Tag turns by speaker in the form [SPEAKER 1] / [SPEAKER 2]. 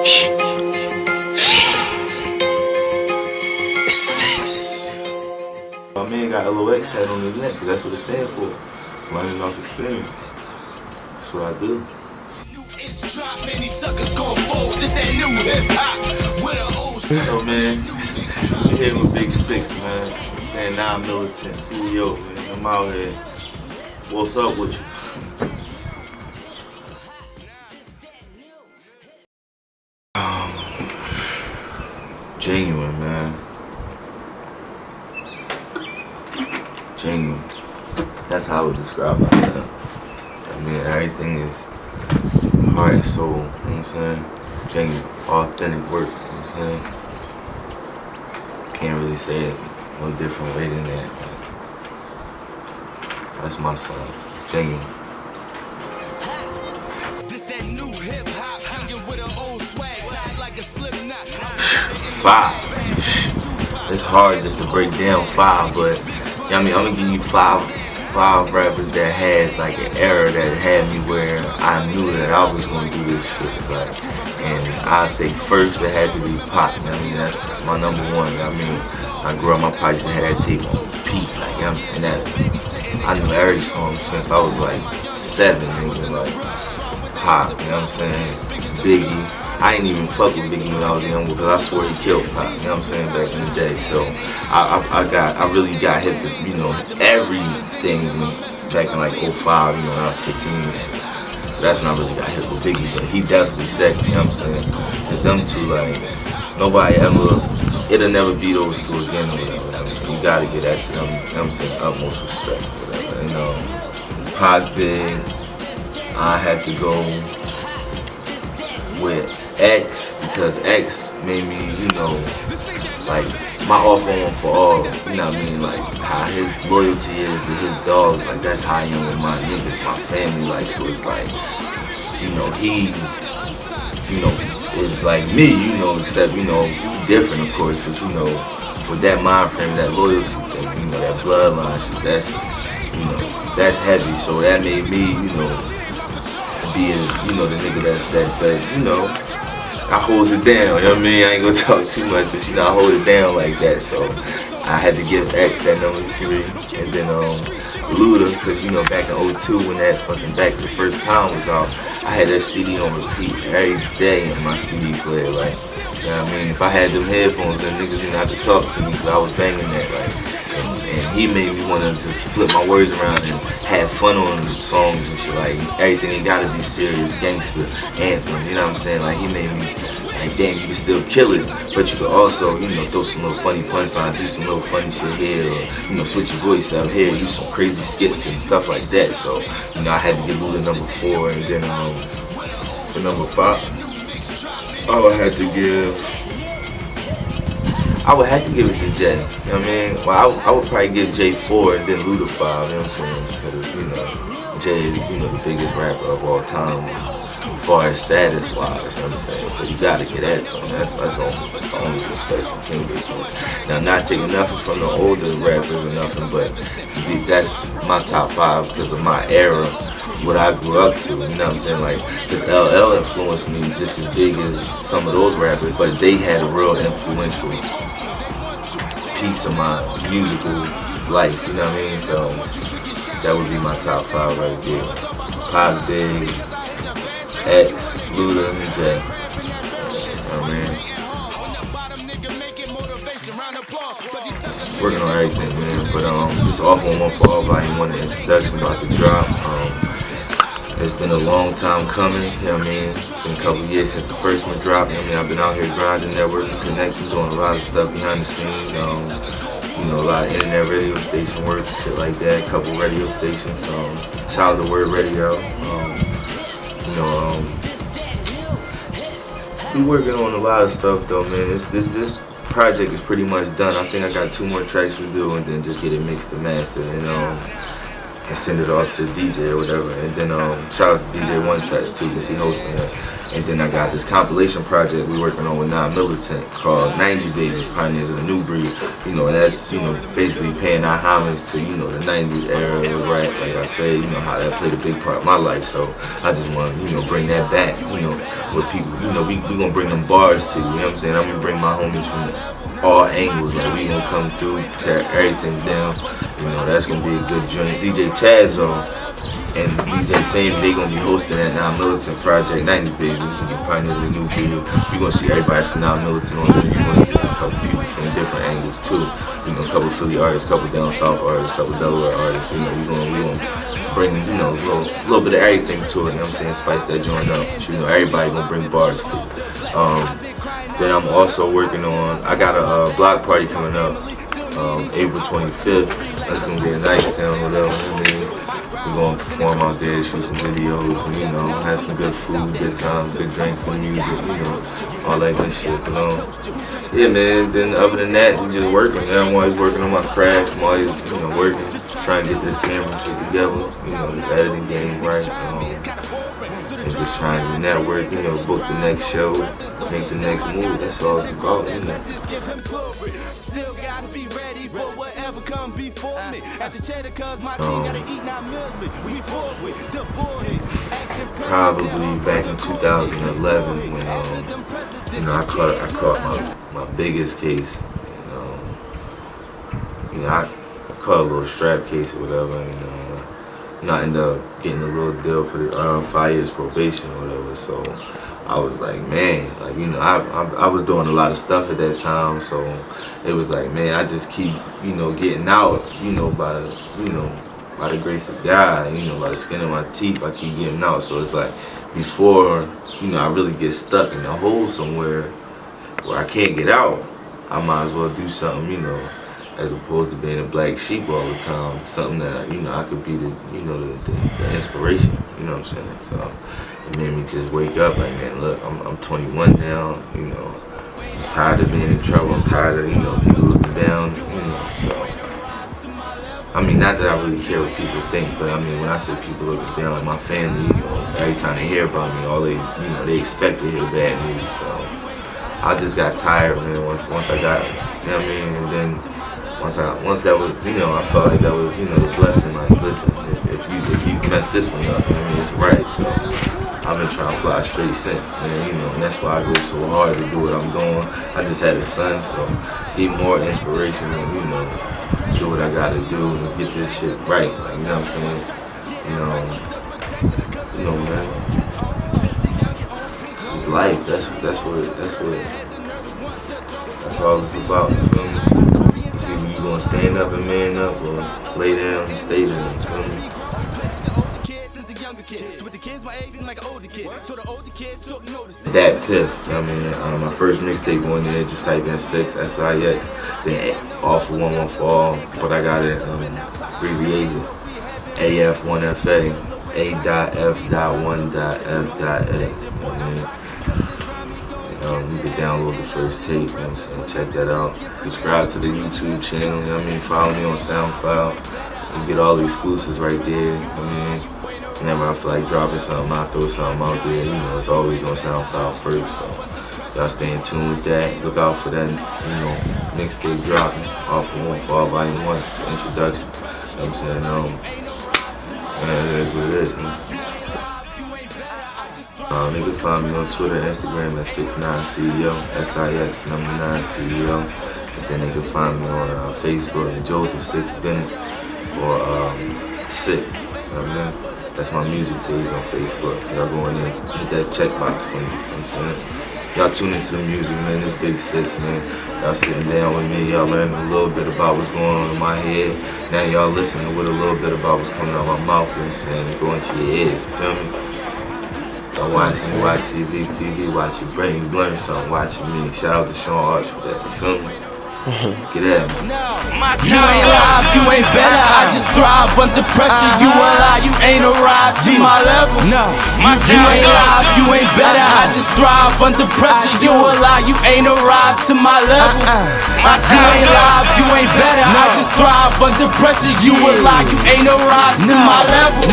[SPEAKER 1] It's sex.
[SPEAKER 2] My man got LOX tat on his neck, because that's what it stands for. Learning off experience. That's what I do. So man, you here with Big Six, man. I'm saying now I'm militant CEO, man. I'm out here. What's up with you? Genuine, man. Genuine. That's how I would describe myself. I mean, everything is heart and soul, you know what I'm saying? Genuine, authentic work, you know what I'm saying? Can't really say it no different way than that. That's my song, genuine. Five. It's hard just to break down five, but you know what I mean, I'm gonna give you five rappers that had like an era that had me where I knew that I was gonna do this shit. Like, and I say first it had to be Pac. You know what I mean, that's my number one. You know what I mean, I grew up, my pops had that tape on Pete. Like, you know what I'm saying? That I knew every song since I was like 7. Nigga, like Pac. You know what I'm saying? Biggie. I ain't even fuck with Biggie when I was young because I swear he killed Pac, you know what I'm saying, back in the day. So I really got hit with, you know, everything back in like 05, you know, when I was 15. So that's when I really got hit with Biggie, but he definitely second, you know what I'm saying. Cause them two, like, nobody ever, it'll never be those two again or whatever. So you gotta get that, you know what I'm saying, utmost respect or whatever. You know, Pac Big, I had to go with X, because X made me, you know, like my all for one for all, you know what I mean, like how his loyalty is to his dogs, like that's how I am with my niggas, my family, like, so it's like, you know, he, you know, is like me, you know, except, you know, different of course, but you know, with that mind frame, that loyalty thing, you know, that bloodline shit, that's, you know, that's heavy, so that made me, you know, be, you know, the nigga that, you know, I holds it down, you know what I mean? I ain't gonna talk too much, but you know, I hold it down like that, so I had to give X that number 3, and then Luda, because you know, back in 02 when that fucking Back the First Time was out, I had that CD on repeat every day in my CD player, like, you know what I mean? If I had them headphones, then niggas didn't have to talk to me, because I was banging that, like, and he made me want to just flip my words around and have fun on the songs and shit, like, everything ain't gotta be serious, gangster, anthem, you know what I'm saying? Like, he made me, like, damn, you can still kill it, but you could also, you know, throw some little funny punchlines, do some little funny shit here, or, you know, switch your voice out here, do some crazy skits and stuff like that, so, you know, I had to get Luda number 4, and then, for number 5, I would have to give it to Jay, you know what I mean? Well, I would probably give Jay 4 and then Luda 5, you know what I'm saying? Because, you know, Jay is, you know, the biggest rapper of all time as far as status wise, you know what I'm saying? So you gotta get that to him. That's the only respect from Kingsley. Now, not taking nothing from the older rappers or nothing, but that's my top 5 because of my era, what I grew up to, you know what I'm saying? Like, because LL influenced me just as big as some of those rappers, but they had a real influential piece of my musical life, you know what I mean? So that would be my top 5 right there. Pac Big, X, Luda, and Jay. You know what I mean? Working on everything, man. But this Off on One for All Volume 1, the introduction about to drop. It's been a long time coming, you know what I mean? It's been a couple years since the first one dropped. You know what I mean? I've been out here grinding, networking, connecting, doing a lot of stuff behind the scenes. You know, a lot of internet radio station work, shit like that. A couple radio stations. Shout out to Word Radio. You know, we working on a lot of stuff though, man. This project is pretty much done. I think I got 2 more tracks to do, and then just get it mixed and mastered, and send it off to the DJ or whatever. And then shout out to DJ One Touch too, because he hosting that. And then I got this compilation project we working on with Non-Militant called 90s Babies, Pioneers of the New Breed. You know, that's, you know, basically paying our homage to, you know, the 90s era, right? Like I said, you know, how that played a big part of my life. So I just want to, you know, bring that back, you know, with people. You know, we gonna bring them bars to you, you know what I'm saying? I'm gonna bring my homies from all angles. Like, we gonna come through, tear everything down. You know, that's gonna be a good joint. DJ Chaz and DJ Same, they gonna be hosting that Non-Militant Project 90s Baby. We can be Pioneers of the New Breed. You gonna see everybody from Non-Militant on there. You gonna see a couple people from different angles too. You know, a couple Philly artists, a couple down south artists, a couple Delaware artists. You know, we gonna bring, you know, a little bit of everything to it. You know what I'm saying? Spice that joint up. You know, everybody gonna bring bars to it. Then I'm also working on, I got a block party coming up, April 25th. That's gonna be a nice town, whatever. I mean, we're gonna perform out there, shoot some videos, and, you know, have some good food, good time, good drinks, good music, you know, all that good shit. But yeah, man. Then other than that, we just working. Man. I'm always working on my craft. I'm always, you know, working, trying to get this camera shit together. You know, this editing game right. And just trying to network, you know, book the next show, make the next move. That's all it's about, you know. Probably back in 2011 when, you know, I caught my biggest case. You know, I caught a little strap case or whatever, and you know, I ended up getting a little deal for the 5 years probation or whatever. So I was like, man, like, you know, I was doing a lot of stuff at that time, so it was like, man, I just keep, you know, getting out, you know, by the grace of God, you know, by the skin of my teeth, I keep getting out. So it's like, before, you know, I really get stuck in a hole somewhere where I can't get out, I might as well do something, you know, as opposed to being a black sheep all the time. Something that, you know, I could be the, you know, the inspiration, you know what I'm saying? So it made me just wake up like, man, look, I'm 21 now, you know, I'm tired of being in trouble, I'm tired of, you know, people looking down, you know, so. I mean, not that I really care what people think, but I mean, when I say people looking down, like my family, you know, every time they hear about me, all they, you know, they expect to hear bad news, so. I just got tired, man, once I got, you know what I mean, and then once that was, you know, I felt like that was, you know, the blessing, like, listen, if you mess this one up, I mean, it's right, so. I've been trying to fly straight since, man, you know, and that's why I go so hard to do what I'm doing. I just had a son, so he more inspiration and, you know, do what I gotta do and get this shit right, like, you know what I'm saying? You know, man. It's just life, that's all it's about, you feel me? See, when you gonna stand up and man up or lay down and stay down, you feel me? That Piff, I mean, my first mixtape on there, just type in 6 SIX, then all for one, one for all, but I got it abbreviated AF1FA, A.F.1.F.A. You know what I mean? You can download the first tape, you know what I'm saying? Check that out. Subscribe to the YouTube channel, you know what I mean? Follow me on SoundCloud. You get all the exclusives right there, you know what I mean? Whenever I feel like dropping something, I throw something out there, you know, it's always on SoundCloud first, so y'all stay in tune with that. Look out for that, you know, mixtape dropping, All for One, Fall Volume 1, the introduction, you know what I'm saying? Man, it is what it is, man. You can find me on Twitter and Instagram at 69CEO, SIX number 9 CEO. And then they can find me on Facebook, Joseph 6 Bennett, or 6, you know what I mean? That's my music page on Facebook. Y'all go in there and hit that checkbox for me, you know what I'm saying? Y'all tune into the music, man. This Big 6, man. Y'all sitting down with me. Y'all learning a little bit about what's going on in my head. Now y'all listening with a little bit about what's coming out of my mouth, you know what I'm saying? And going to your ears, you feel me? Y'all watch TV, watch your brain, you learn something, watching me. Shout out to Sean Arch for that, you feel me? Get at me.
[SPEAKER 1] You ain't live, you ain't better. I just thrive under pressure. You a lie, you ain't arrived to my level. You ain't live, you ain't better. I just thrive under pressure. You a lie, you ain't arrived to my level. You ain't live, you ain't better. I just thrive under pressure. You a lie, you ain't arrived to my level.